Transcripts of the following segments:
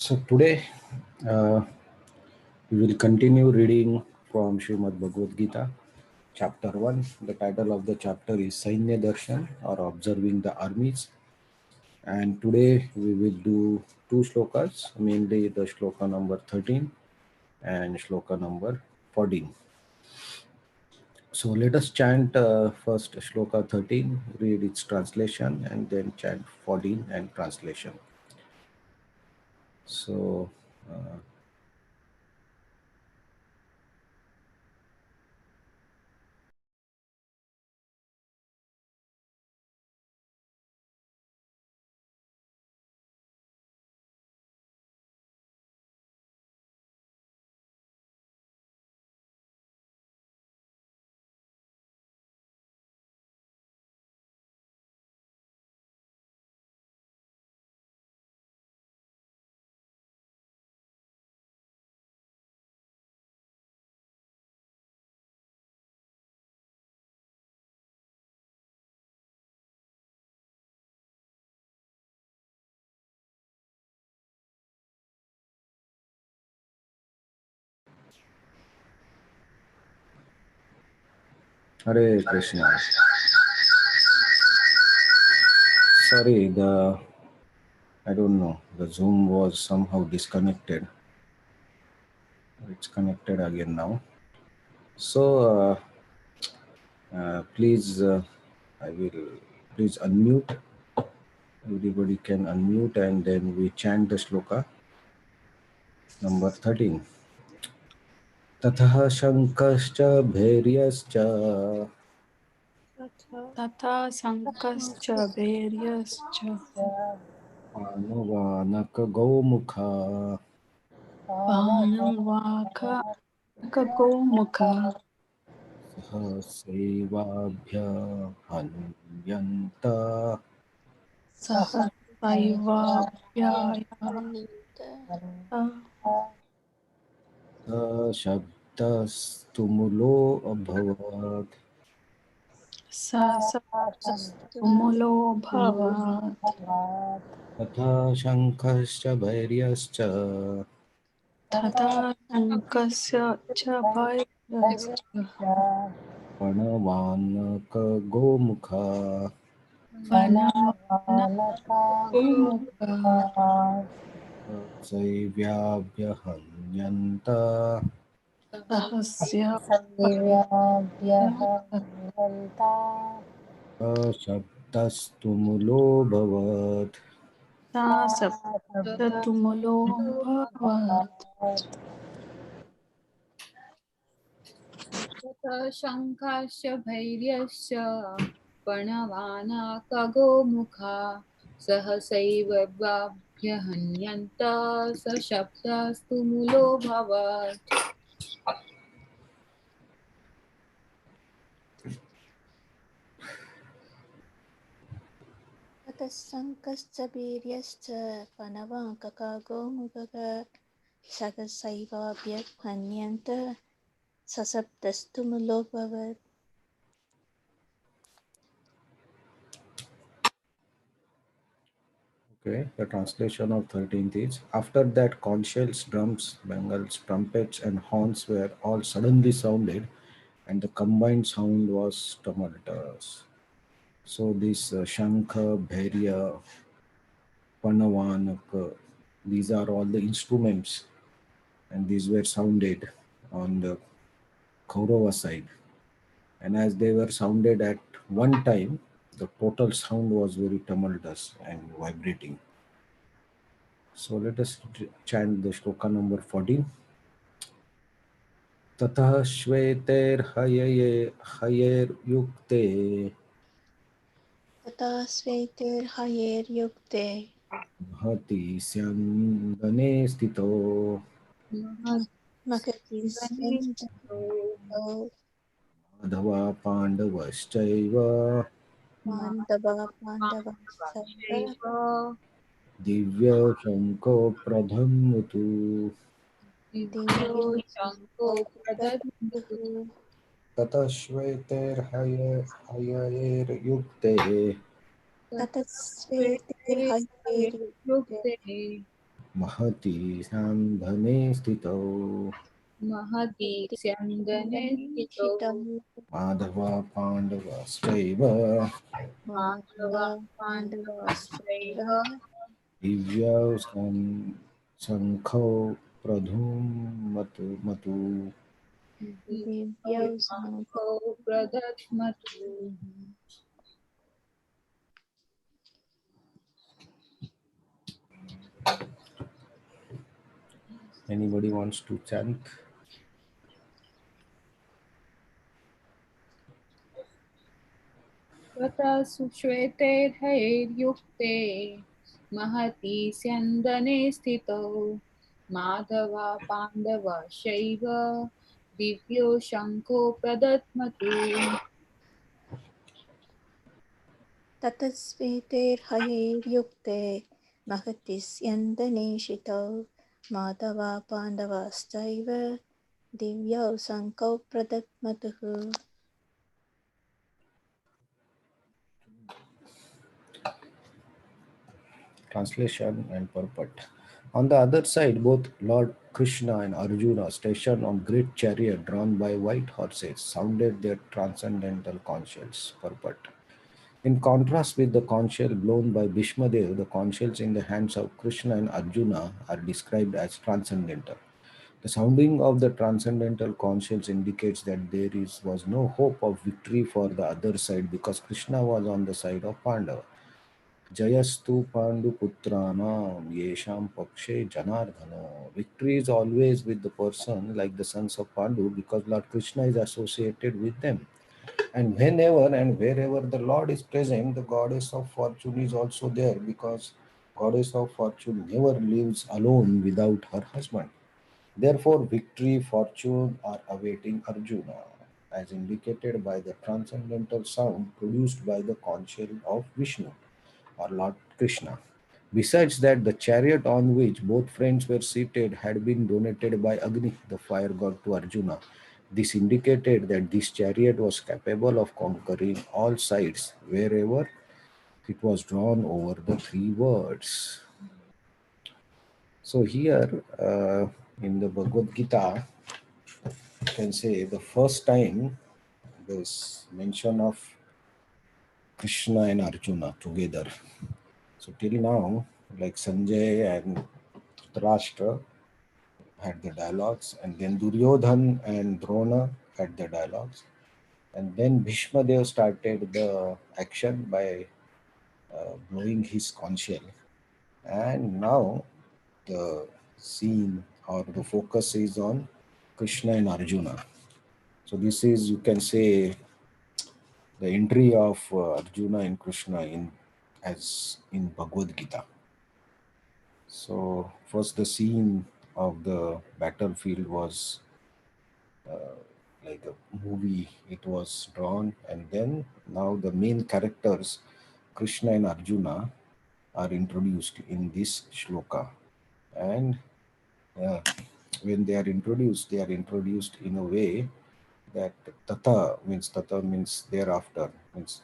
So today uh, we will continue reading from Srimad Bhagavad Gita, chapter 1. The title of the chapter is Sainya Darshan or Observing the Armies. And today we will do two shlokas, mainly the shloka number 13 and shloka number 14. So let us chant first shloka 13, read its translation, and then chant 14 and translation. So Hare Krishna. Sorry, I don't know, the Zoom was somehow disconnected. It's connected again now. So please, I will please unmute. Everybody can unmute, and then we chant the shloka number 13. Tatha shankascha bhairyascha तथा शङ्कश्च भैर्यश्च पाणवानक गौमुखा बाणवाकगोमुखा सहसैवाभ्य हन्यन्त सहसैवाभ्यायान्त शब्दस्तुमुलो अभवत् ससप्तस्तुमुलोऽभवत् तथा शङ्खश्च भैर्यश्च तथा शङ्कस्य च भैर्यश्च प्रणवानकगोमुखा वनमानगोमुखा सैव्याभ्यहन्यन्त सहस्य शब्दस्तुमुलोऽभवत् ससप्ततुमुलोऽभवत् ततः शङ्खाश्च भैर्यश्च प्रणवानाकगोमुखा सहसैव वाभ्यहन्यन्त सशब्दस्तु मूलोऽभवत् ततः शङ्कश्च वीर्यश्च पणवाककागोमुखः सकसैवाभ्यहन्यन्त ससप्तस्तु मुलोऽभवत्. Okay, the translation of 13th is, after that conch shells, drums, bangles, trumpets, and horns were all suddenly sounded, and the combined sound was tumultuous. So this Shankha, Bhairya, Panavanaka, these are all the instruments, and these were sounded on the Kaurava side. And as they were sounded at one time, the total sound was very tumultuous and vibrating. So let us chant the shloka number 14. ततः श्वेतैर्हयैर्युक्ते तथा श्वेतैर्हयैर्युक्ते महति स्यन्दने स्थितो महति स्यन्दने माधवा पाण्डवश्चैव पाण्डवा पाण्डवाश्चैव दिव्यशङ्को प्रधन्वतु दिव्यो शङ्को प्रदद्मतु दिव्यशङ्कोपदद्युः ततः श्वेतैर्हयैर्युक्ते ततः श्वेतैर्हयैर्युक्ते युक्ते महति स्यन्धने स्थितौ महति स्यन्दने स्थितौ Madhav पाण्डवश्चैव Madhava पाण्डवाश्चैव पाण्डवाश्चैव दिव्यौ शङ्खौ प्रधूमतु दिव्यौ शङ्खौ प्रदध्मतु Anybody wants to chant? ततः सुश्वेतैर्हयैर्युक्ते महति स्यन्दने स्थितौ माधवा पाण्डवाश्चैव दिव्यो शङ्खो प्रदध्मतु ततः स्वेतैर्हयैर्युक्ते महति स्यन्दनेशितौ Madhava पाण्डवाश्चैव दिव्यौ शङ्खौ प्रदद्मतुः Translation and purport. On the other side, both Lord Krishna and Arjuna, stationed on great chariot drawn by white horses, sounded their transcendental conch shells. Purport. In contrast with the conch shell blown by Bhishma Dev, the conch shells in the hands of Krishna and Arjuna are described as transcendental. The sounding of the transcendental conch shells indicates that was no hope of victory for the other side because Krishna was on the side of Pandava. Jayastu Panduputrana Yesham Pakshe Janardhana. Victory is always with the person like the sons of Pandu because Lord Krishna is associated with them. And whenever and wherever the Lord is present, the goddess of fortune is also there because goddess of fortune never lives alone without her husband. Therefore, victory, fortune are awaiting Arjuna, as indicated by the transcendental sound produced by the conch shell of Vishnu or Lord Krishna. Besides that, the chariot on which both friends were seated had been donated by Agni, the fire god, to Arjuna. This indicated that this chariot was capable of conquering all sides wherever it was drawn over the three words. So, here in the Bhagavad Gita, you can say the first time this mention of Krishna and Arjuna together. So till now, like Sanjay and Dhritarashtra had the dialogues, and then Duryodhan and Drona had the dialogues, and then Bhishma Dev started the action by blowing his conch shell, and now the scene or the focus is on Krishna and Arjuna. So this is, you can say, the entry of Arjuna and Krishna in Bhagavad Gita. So first the scene of the battlefield was like a movie. It was drawn, and then now the main characters, Krishna and Arjuna, are introduced in this shloka. And uh, when they are introduced in a way that tata means thereafter, means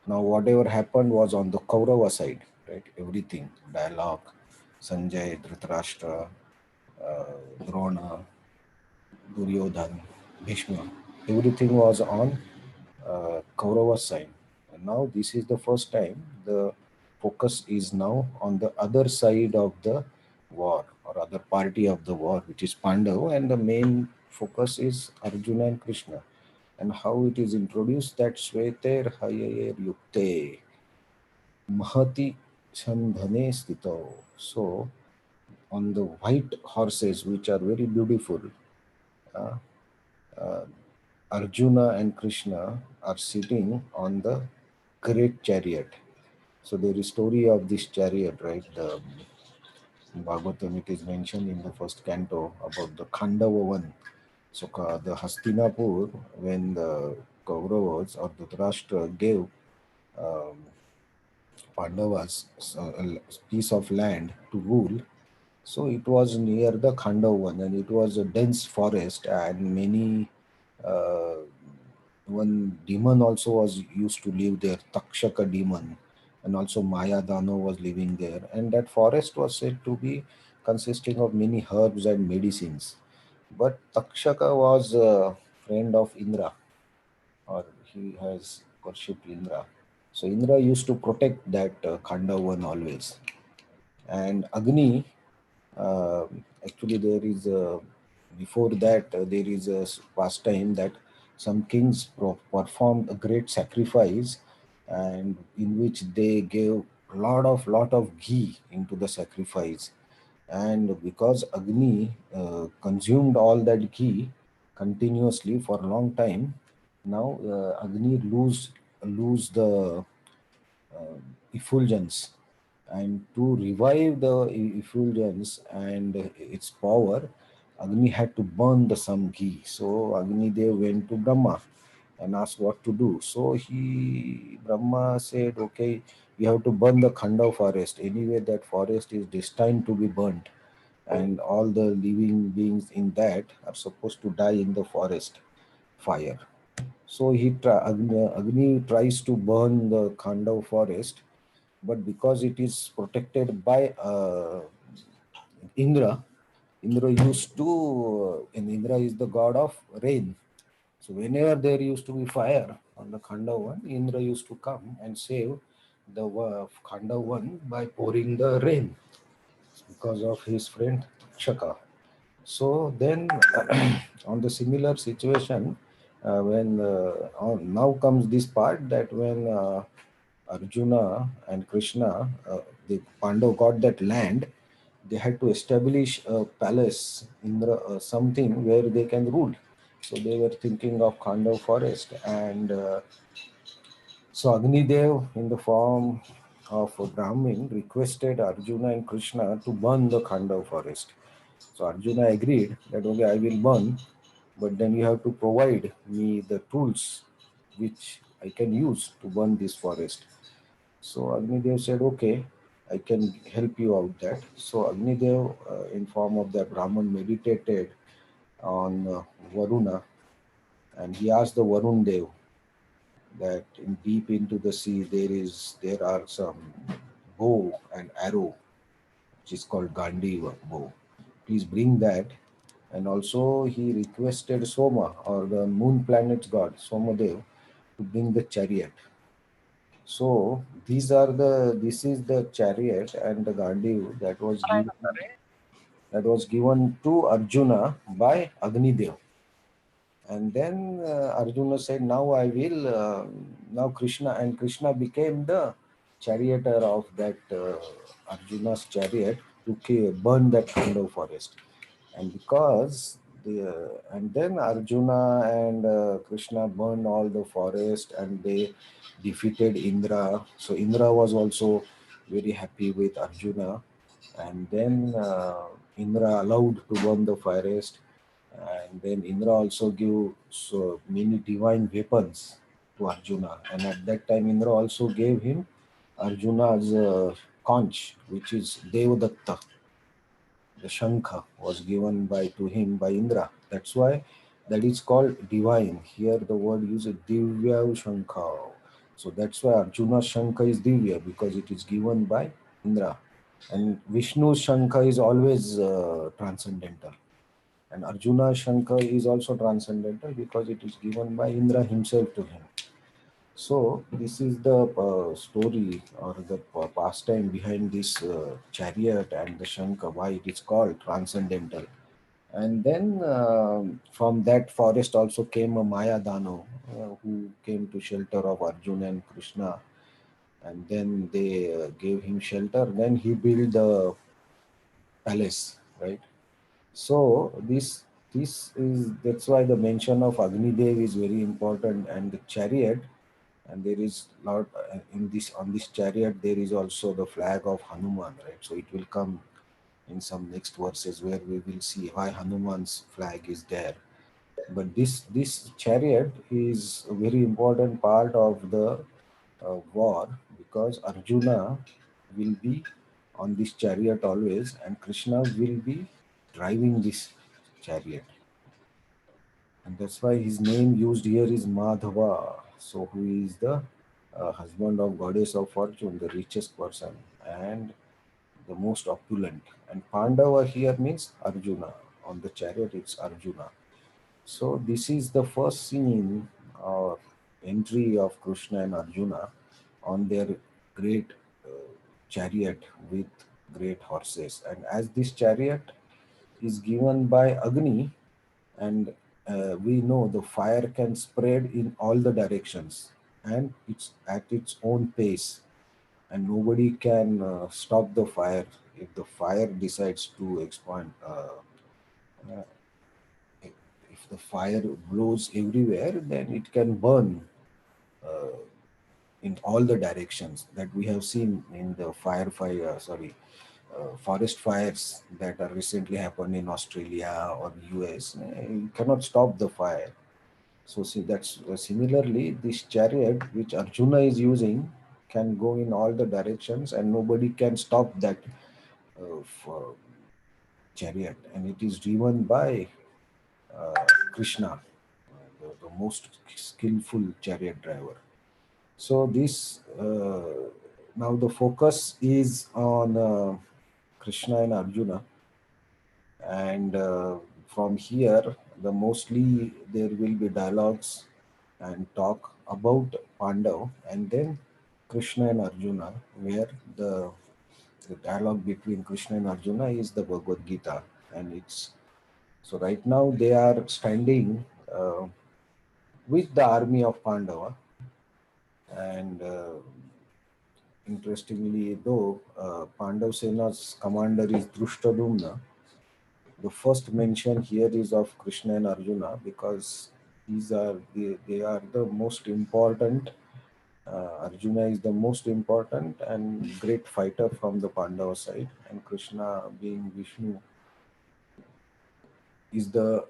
now whatever happened was on the Kaurava side, right? Everything, dialogue, Sanjay, Dhritarashtra, Drona, Duryodhan, Bhishma, everything was on Kaurava's side. And now this is the first time the focus is now on the other side of the war or other party of the war, which is Pandav, and the main focus is Arjuna and Krishna. And how it is introduced that Sveter Hayayer Yukte Mahati Chandhane Stito. So on the white horses, which are very beautiful, uh, uh, Arjuna and Krishna are sitting on the great chariot. So there is story of this chariot, right? The in Bhagavatam it is mentioned in the first canto about the Khandava one. So the Hastinapur, when the Kauravas or the Dhritarashtra gave um, Pandavas a piece of land to rule, so it was near the Khandava one, and it was a dense forest, and many uh, one demon also was used to live there, Takshaka demon, and also Maya Dano was living there, and that forest was said to be consisting of many herbs and medicines. But Takshaka was a friend of Indra, or he has worshipped Indra. So Indra used to protect that Khandavan always. And Agni, uh, actually, there is a, before that, there is a pastime that some kings performed a great sacrifice, and in which they gave lot of ghee into the sacrifice. And because Agni consumed all that ghee continuously for a long time, now Agni lose the uh, effulgence, and to revive the effulgence and its power, Agni had to burn the some ghee. So Agni Dev went to Brahma and asked what to do. So Brahma said, okay, you have to burn the Khanda forest. Anyway, that forest is destined to be burnt, and all the living beings in that are supposed to die in the forest fire. So Agni tries to burn the Khanda forest, but because it is protected by Indra, Indra used to, and Indra is the god of rain. So whenever there used to be fire on the Khandavan, Indra used to come and save the Khandavan by pouring the rain because of his friend Shaka. So then, on the similar situation, when now comes this part that when Arjuna and Krishna, the Pandav got that land, they had to establish a palace in something where they can rule. So they were thinking of Khandav forest, and so Agnidev, in the form of a Brahmin, requested Arjuna and Krishna to burn the Khandav forest. So Arjuna agreed that okay, I will burn, but then you have to provide me the tools which I can use to burn this forest. So Agnidev said, okay, I can help you out that. So Agnidev, in form of that Brahman, meditated on Varuna, and he asked the Varun Dev that in deep into the sea there are some bow and arrow, which is called Gandiva bow. Please bring that. And also he requested Soma, or the moon planet's god, Somadev, to bring the chariot. So this is the chariot and the Gandiv that was given to Arjuna by Agnidev. And then Arjuna said, now I will, now Krishna became the charioteer of that Arjuna's chariot to burn that Khandav forest. And because and then Arjuna and Krishna burned all the forest, and they defeated Indra. So Indra was also very happy with Arjuna, and then Indra allowed to burn the forest, and then Indra also gave so many divine weapons to Arjuna, and at that time Indra also gave him Arjuna's conch, which is Devadatta. The Shankha was given by to him by Indra. That's why that is called divine. Here the word uses Divya Shankha. So that's why Arjuna's Shankha is Divya, because it is given by Indra. And Vishnu's Shankha is always transcendental. And Arjuna's Shankha is also transcendental because it is given by Indra himself to him. So this is the story, or the pastime behind this chariot and the Shankha, why it is called transcendental. And then from that forest also came a Maya Dano, who came to shelter of Arjuna and Krishna, and then they gave him shelter. Then he built the palace, right? So this is, that's why the mention of Agni Dev is very important, and the chariot, and there is lot in this, on this chariot there is also the flag of Hanuman, right? So it will come in some next verses where we will see why Hanuman's flag is there. But this chariot is a very important part of the war, because Arjuna will be on this chariot always, and Krishna will be driving this chariot. And that's why his name used here is Madhava. So who is the husband of goddess of fortune, the richest person. And the most opulent. And Pandava here means Arjuna. On the chariot, it's Arjuna. So this is the first scene or entry of Krishna and Arjuna on their great uh, chariot with great horses. And as this chariot is given by Agni, and we know the fire can spread in all the directions, and it's at its own pace, and nobody can stop the fire. If the fire decides to expand, uh, if the fire blows everywhere, then it can burn uh, in all the directions that we have seen in the forest fires that are recently happened in Australia or US. You cannot stop the fire. So see, that's similarly this chariot which Arjuna is using can go in all the directions, and nobody can stop that chariot, and it is driven by Krishna, the most skillful chariot driver. So this now the focus is on Krishna and Arjuna, and from here the mostly there will be dialogues and talk about Pandav, and then Krishna and Arjuna, where the dialogue between Krishna and Arjuna is the Bhagavad Gita, and it's so right now they are standing with the army of Pandava, and interestingly, though Pandav Sena's commander is Drushtadumna, the first mention here is of Krishna and Arjuna because they are the most important. Arjuna is the most important and great fighter from the Pandava side, and Krishna, being Vishnu, is the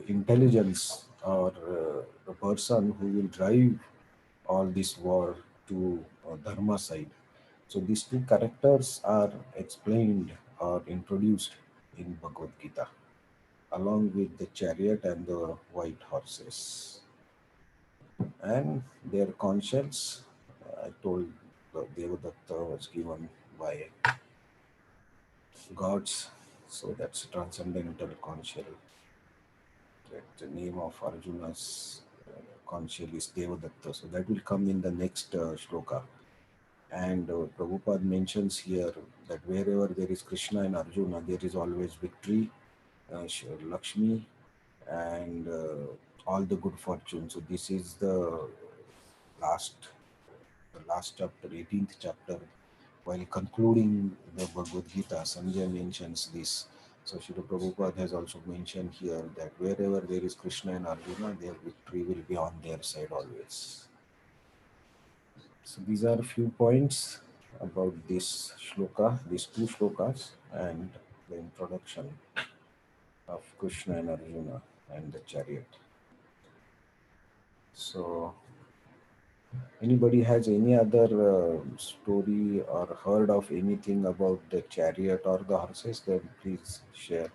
intelligence or the person who will drive all this war to Dharma side. So these two characters are explained or introduced in Bhagavad Gita, along with the chariot and the white horses. And their conscience, I told Devadatta was given by gods, so that's transcendental conscience. The name of Arjuna's conscience is Devadatta, so that will come in the next shloka. And Prabhupada mentions here that wherever there is Krishna and Arjuna, there is always victory, Lakshmi, and all the good fortune. So this is last, the last chapter, 18th chapter. While concluding the Bhagavad Gita, Sanjay mentions this. So Srila Prabhupada has also mentioned here that wherever there is Krishna and Arjuna, their victory will be on their side always. So these are a few points about this shloka, these two shlokas, and the introduction of Krishna and Arjuna and the chariot. So anybody has any other story or heard of anything about the chariot or the horses, then please share.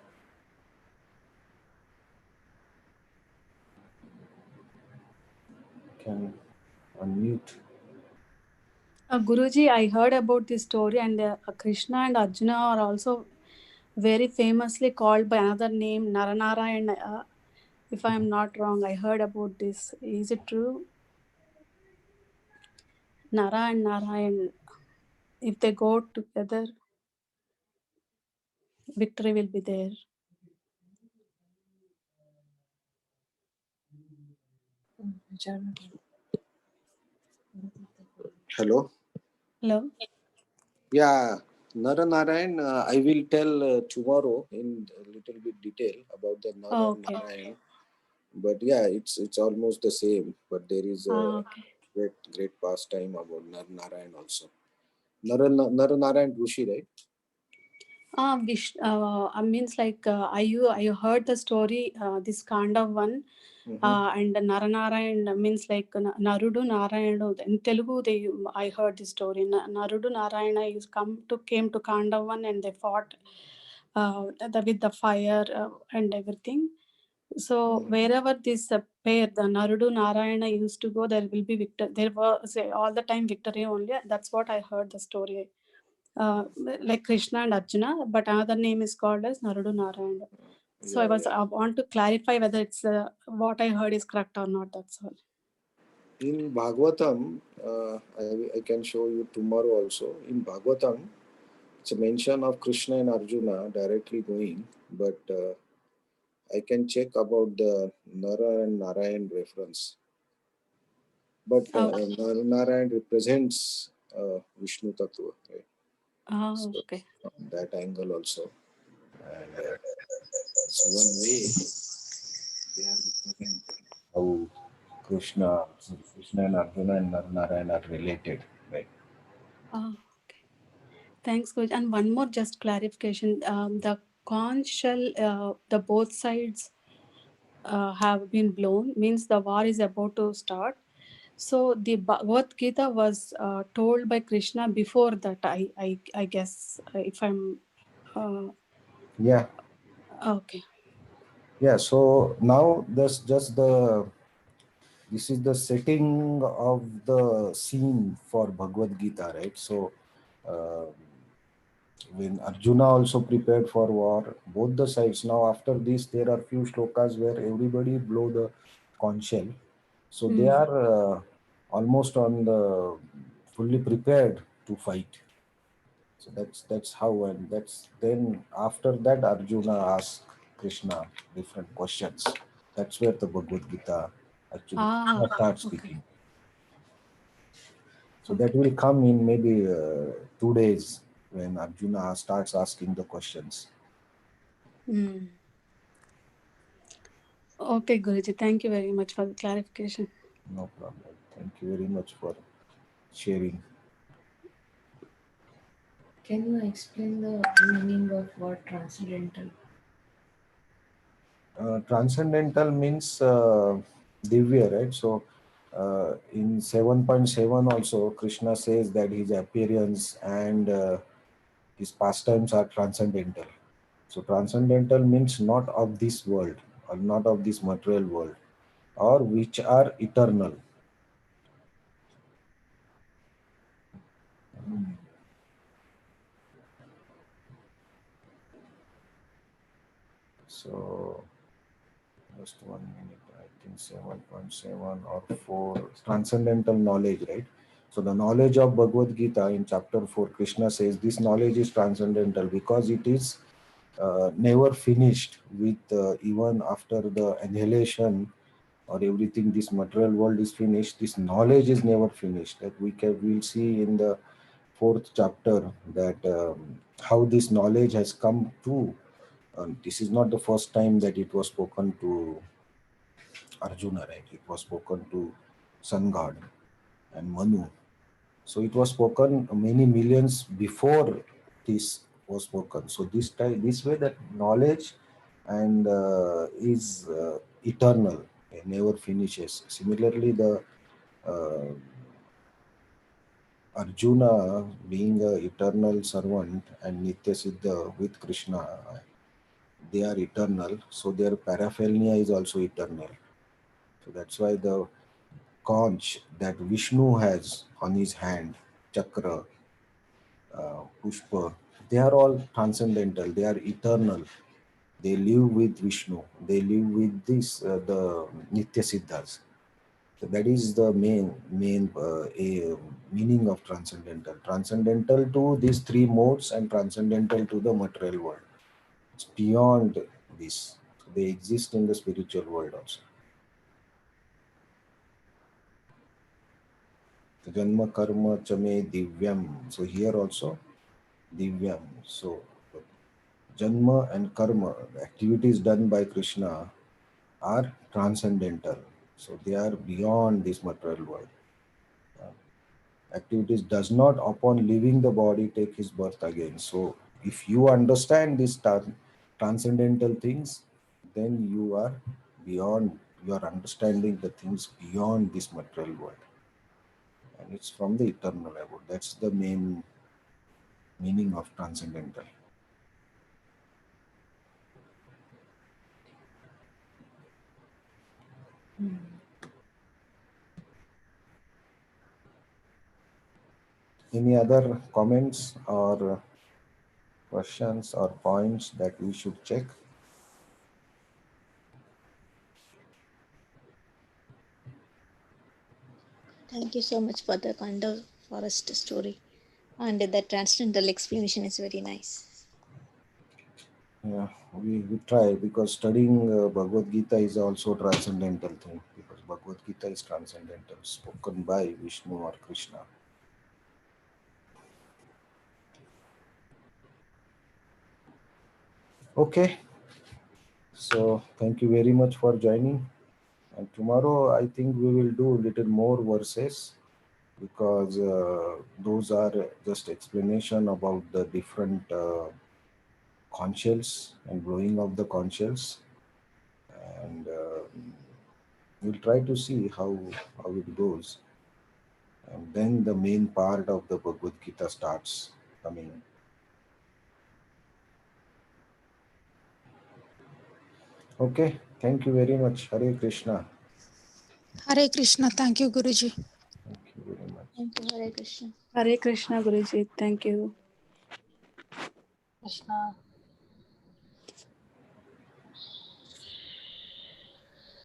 Can unmute. Guruji, I heard about this story, and Krishna and Arjuna are also very famously called by another name, Naranarayan. If I am not wrong, I heard about this. Is it true? Nara and Narayan, if they go together, victory will be there. Hello. Hello? Yeah, Naranarayan, I will tell tomorrow in a little bit detail about the Oh, okay. Naranarayan. But yeah, it's almost the same. But there is a Okay. great pastime about Naranarayan also. Naranarayan Rishi, right? I means like I heard the story, this kind of one, and Naranarayan means like Narudu Narayana. In Telugu, I heard this story. Narudu Narayana came to Kandavan, and they fought with the fire and everything. So wherever this pair, the Narudu Narayana used to go, there will be victory. There was all the time victory only. That's what I heard the story. like Krishna and Arjuna, but another name is called as Narudu Narayana. So I want to clarify whether it's what I heard is correct or not. That's all. In Bhagavatam, I can show you tomorrow also. In Bhagavatam, it's a mention of Krishna and Arjuna directly going, but I can check about the Nara and Narayan reference. But Narayan represents Vishnu Tattva, right? Oh, okay. So from that angle also. And it's one way they are representing how Krishna and Arjuna and Narayan are related, right? Oh, okay. Thanks, coach. And one more just clarification. The conch shell, the both sides have been blown, means the war is about to start. So the Bhagavad Gita was told by Krishna before that. I guess if I'm Yeah. okay. Yeah. So now this is the setting of the scene for Bhagavad Gita, right? So when Arjuna also prepared for war, both the sides. Now after this, there are few shlokas where everybody blow the conch shell. So they are almost on the fully prepared to fight. So that's how, and that's then after that Arjuna asks Krishna different questions. That's where the Bhagavad Gita actually starts Okay. speaking. So that will come in maybe 2 days when Arjuna starts asking the questions. Okay, Guruji. Thank you very much for the clarification. No problem. Thank you very much for sharing. Can you explain the meaning of word transcendental? Transcendental means divya, right? So in 7.7 also, Krishna says that his appearance and his pastimes are transcendental. So transcendental means not of this world or not of this material world, or which are eternal. So just 1 minute, I think 7.7 or 4, transcendental knowledge, right? So the knowledge of Bhagavad Gita in chapter 4, Krishna says this knowledge is transcendental because it is never finished with even after the annihilation or everything, this material world is finished, this knowledge is never finished. That we'll see in the 4th chapter that how this knowledge has come to. This is not the first time that it was spoken to Arjuna, right? It was spoken to Sun God and Manu. So it was spoken many millions before this was spoken. So this way that knowledge and is eternal, it never finishes. Similarly, the uh, Arjuna being an eternal servant and Nitya Siddha with Krishna, they are eternal. So their paraphernalia is also eternal. So that's why the conch that Vishnu has on his hand, chakra, pushpa, they are all transcendental, they are eternal. They live with Vishnu, they live with this, the Nitya Siddhas. So that is the main meaning of transcendental. Transcendental to these three modes and transcendental to the material world. It's beyond this. So they exist in the spiritual world also. Janma karma chame divyam. So here also divyam. So janma and karma, the activities done by Krishna, are transcendental. So they are beyond this material world. Activities does not upon leaving the body take his birth again. So if you understand these transcendental things, then you are beyond, you are understanding the things beyond this material world. And it's from the eternal abode. That's the main meaning of transcendental. Any other comments or questions or points that we should check? Thank you so much for the kind of forest story. And the transcendental explanation is very nice. Yeah, we try, because studying Bhagavad Gita is also transcendental thing, because Bhagavad Gita is transcendental, spoken by Vishnu or Krishna. Okay, so thank you very much for joining. And tomorrow I think we will do a little more verses, because those are just explanation about the different conch shells and blowing of the conch shells. And we'll try to see how it goes. And then the main part of the Bhagavad Gita starts coming. Okay, thank you very much. Hare Krishna. Hare Krishna. Thank you, Guruji. Thank you very much. Thank you, Hare Krishna. Hare Krishna, Guruji. Thank you. Krishna.